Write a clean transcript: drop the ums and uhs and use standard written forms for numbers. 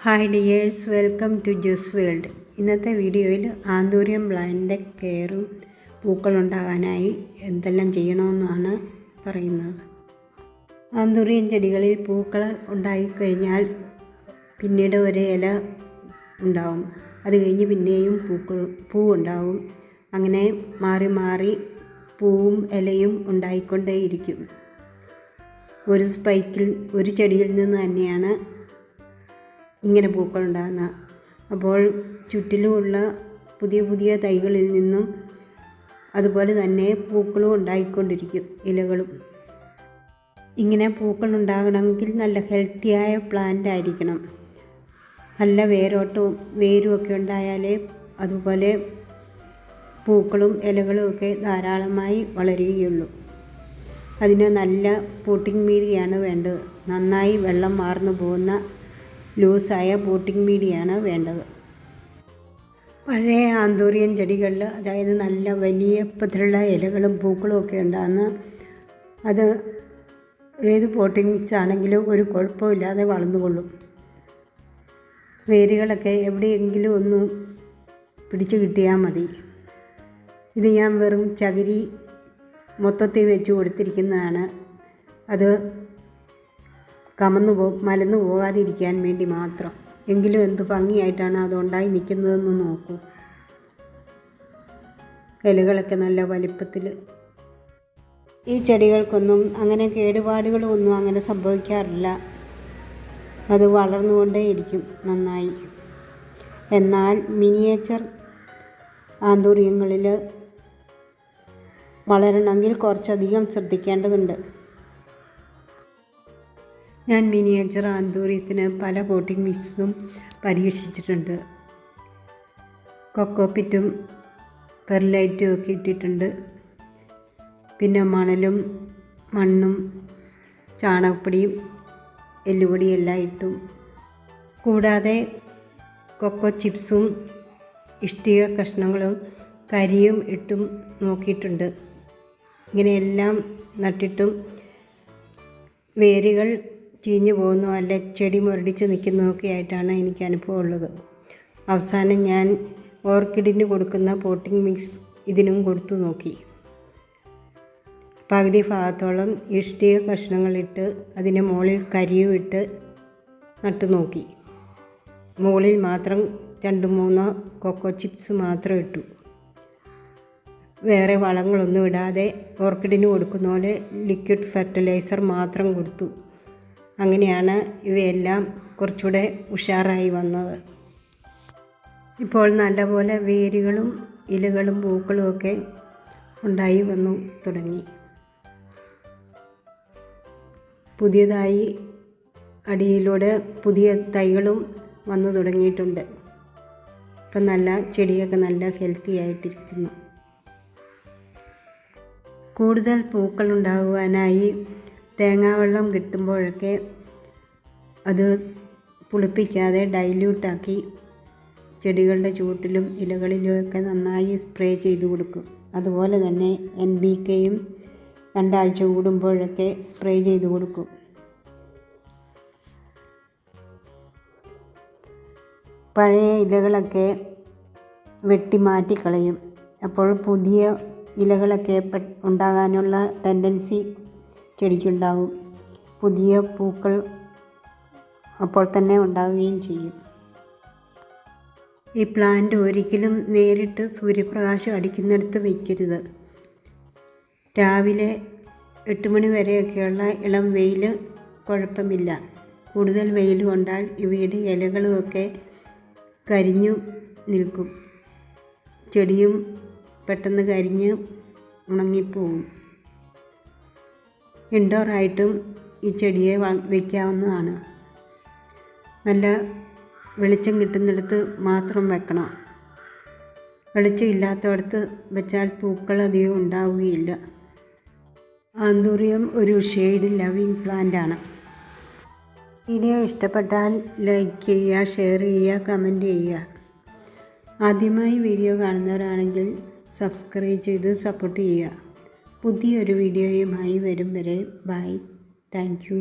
Hi dears, welcome to juice world. ഇന്നത്തെ വീഡിയോയിൽ anthurium പ്ലാന്റിൻ്റെ കെയറും പൂക്കളുണ്ടാകാനായി എന്തെല്ലാം ചെയ്യണമെന്നാണ് പറയുന്നത്. ആന്തൂറിയം ചെടികളിൽ പൂക്കൾ ഉണ്ടായിക്കഴിഞ്ഞാൽ പിന്നീട് ഒരു ഇല ഉണ്ടാവും. അത് കഴിഞ്ഞ് പിന്നെയും പൂവുണ്ടാവും. അങ്ങനെ മാറി മാറി പൂവും ഇലയും ഉണ്ടായിക്കൊണ്ടേയിരിക്കും. ഒരു സ്പൈക്കിൽ ഒരു ചെടിയിൽ നിന്ന് തന്നെയാണ് ഇങ്ങനെ പൂക്കളുണ്ടാകുന്നത്. അപ്പോൾ ചുറ്റിലുമുള്ള പുതിയ പുതിയ തൈകളിൽ നിന്നും അതുപോലെ തന്നെ പൂക്കളും ഉണ്ടായിക്കൊണ്ടിരിക്കും, ഇലകളും. ഇങ്ങനെ പൂക്കൾ ഉണ്ടാകണമെങ്കിൽ നല്ല ഹെൽത്തിയായ പ്ലാന്റ് ആയിരിക്കണം. നല്ല വേരും ഒക്കെ ഉണ്ടായാലേ അതുപോലെ പൂക്കളും ഇലകളും ഒക്കെ ധാരാളമായി വളരുകയുള്ളൂ. അതിന് നല്ല പോട്ടിംഗ് മീഡിയയാണ് വേണ്ടത്. നന്നായി വെള്ളം വാർന്നു പോകുന്ന ലൂസായ പോട്ടിംഗ് മീഡിയയാണ് വേണ്ടത്. പഴയ ആന്തൂറിയം ചെടികളിൽ, അതായത് നല്ല വലിപ്പത്തിലുള്ള ഇലകളും പൂക്കളും ഒക്കെ ഉണ്ടാകുന്ന, അത് ഏത് പോട്ടിംഗ് മിക്സ് ആണെങ്കിലും ഒരു കുഴപ്പമില്ലാതെ വളർന്നുകൊള്ളും. വേരുകളൊക്കെ എവിടെയെങ്കിലും ഒന്ന് പിടിച്ചു കിട്ടിയാൽ മതി. ഇത് ഞാൻ വെറും ചകിരി മൊത്തത്തിൽ വെച്ച് കൊടുത്തിരിക്കുന്നതാണ്. അത് മലന്നു പോകാതിരിക്കാൻ വേണ്ടി മാത്രം. എങ്കിലും എന്ത് ഭംഗിയായിട്ടാണ് അതുണ്ടായി നിൽക്കുന്നതെന്ന് നോക്കൂ. ഇലകളൊക്കെ നല്ല വലിപ്പത്തിൽ. ഈ ചെടികൾക്കൊന്നും അങ്ങനെ കേടുപാടുകളൊന്നും അങ്ങനെ സംഭവിക്കാറില്ല. അത് വളർന്നുകൊണ്ടേയിരിക്കും നന്നായി. എന്നാൽ മിനിയേച്ചർ ആന്തൂറിയങ്ങളിൽ വളരണമെങ്കിൽ കുറച്ചധികം ശ്രദ്ധിക്കേണ്ടതുണ്ട്. ഞാൻ മിനിയേച്ചർ ആന്തൂറിയത്തിന് പല പോട്ടിംഗ് മിക്സും പരീക്ഷിച്ചിട്ടുണ്ട്. കൊക്കോപിറ്റും പെർലൈറ്റും ഒക്കെ ഇട്ടിട്ടുണ്ട്. പിന്നെ മണ്ണും ചാണകപ്പൊടിയും എല്ലുപൊടിയും എല്ലാം ഇട്ടും, കൂടാതെ കൊക്കോ ചിപ്സും ഇഷ്ടിക കഷ്ണങ്ങളും കരിയും ഇട്ടും നോക്കിയിട്ടുണ്ട്. ഇങ്ങനെയെല്ലാം നട്ടിട്ടും വേരുകൾ ചീഞ്ഞു പോകുന്നു, അല്ല ചെടി മുരടിച്ച് നിൽക്കുന്നതൊക്കെ ആയിട്ടാണ് എനിക്ക് അനുഭവമുള്ളത്. അവസാനം ഞാൻ ഓർക്കിഡിന് കൊടുക്കുന്ന പോട്ടിംഗ് മിക്സ് ഇതിനും കൊടുത്തു നോക്കി. പകുതി ഭാഗത്തോളം ഇഷ്ടിക കഷ്ണങ്ങളിട്ട് അതിന് മുകളിൽ കരിയും ഇട്ട് നട്ടു നോക്കി. മുകളിൽ മാത്രം 2-3 കൊക്കോ ചിപ്സ് മാത്രം ഇട്ടു. വേറെ വളങ്ങളൊന്നും ഇടാതെ ഓർക്കിഡിന് കൊടുക്കുന്ന പോലെ ലിക്വിഡ് ഫെർട്ടിലൈസർ മാത്രം കൊടുത്തു. അങ്ങനെയാണ് ഇവയെല്ലാം കുറച്ചുകൂടെ ഉഷാറായി വന്നത്. ഇപ്പോൾ നല്ലപോലെ വേരുകളും ഇലകളും പൂക്കളും ഒക്കെ ഉണ്ടായി വന്നു തുടങ്ങി. പുതിയതായി അടിയിലൂടെ പുതിയ തൈകളും വന്നു തുടങ്ങിയിട്ടുണ്ട്. ഇപ്പം നല്ല ചെടിയൊക്കെ നല്ല ഹെൽത്തി ആയിട്ടിരിക്കുന്നു. കൂടുതൽ പൂക്കൾ ഉണ്ടാകുവാനായി തേങ്ങാവെള്ളം കിട്ടുമ്പോഴൊക്കെ അത് പുളിപ്പിക്കാതെ ഡൈല്യൂട്ടാക്കി ചെടികളുടെ ചുവട്ടിലും ഇലകളിലുമൊക്കെ നന്നായി സ്പ്രേ ചെയ്ത് കൊടുക്കും. അതുപോലെ തന്നെ NPKയും 2 ആഴ്ച കൂടുമ്പോഴൊക്കെ സ്പ്രേ ചെയ്ത് കൊടുക്കും. പഴയ ഇലകളൊക്കെ വെട്ടി മാറ്റിക്കളയും. അപ്പോൾ പുതിയ ഇലകളൊക്കെ ഉണ്ടാകാനുള്ള ടെൻഡൻസി ചെടിക്കുണ്ടാവും. പുതിയ പൂക്കൾ അപ്പോൾ തന്നെ ഉണ്ടാവുകയും ചെയ്യും. ഈ പ്ലാന്റ് ഒരിക്കലും നേരിട്ട് സൂര്യപ്രകാശം അടിക്കുന്നിടത്ത് വയ്ക്കരുത്. രാവിലെ 8 മണി വരെയൊക്കെയുള്ള ഇളം വെയിൽ കുഴപ്പമില്ല. കൂടുതൽ വെയിൽ കൊണ്ടാൽ ഇവയുടെ ഇലകളുമൊക്കെ കരിഞ്ഞു നിൽക്കും. ചെടിയും പെട്ടെന്ന് കരിഞ്ഞ് ഉണങ്ങിപ്പോവും. ഇൻഡോറായിട്ടും ഈ ചെടിയെ വയ്ക്കാവുന്നതാണ്. നല്ല വെളിച്ചം കിട്ടുന്നിടത്ത് മാത്രം വെക്കണം. വെളിച്ചം ഇല്ലാത്തടത്ത് വെച്ചാൽ പൂക്കൾ അധികം ഉണ്ടാവുകയില്ല. ആന്തൂറിയം ഒരു ഷെയ്ഡ് ലവിങ് പ്ലാന്റാണ്. വീഡിയോ ഇഷ്ടപ്പെട്ടാൽ ലൈക്ക് ചെയ്യുക, ഷെയർ ചെയ്യുക, കമൻറ്റ് ചെയ്യുക. ആദ്യമായി വീഡിയോ കാണുന്നവരാണെങ്കിൽ സബ്സ്ക്രൈബ് ചെയ്ത് സപ്പോർട്ട് ചെയ്യുക. പുതിയൊരു വീഡിയോയുമായി വരും വരെ ബൈ. Thank you.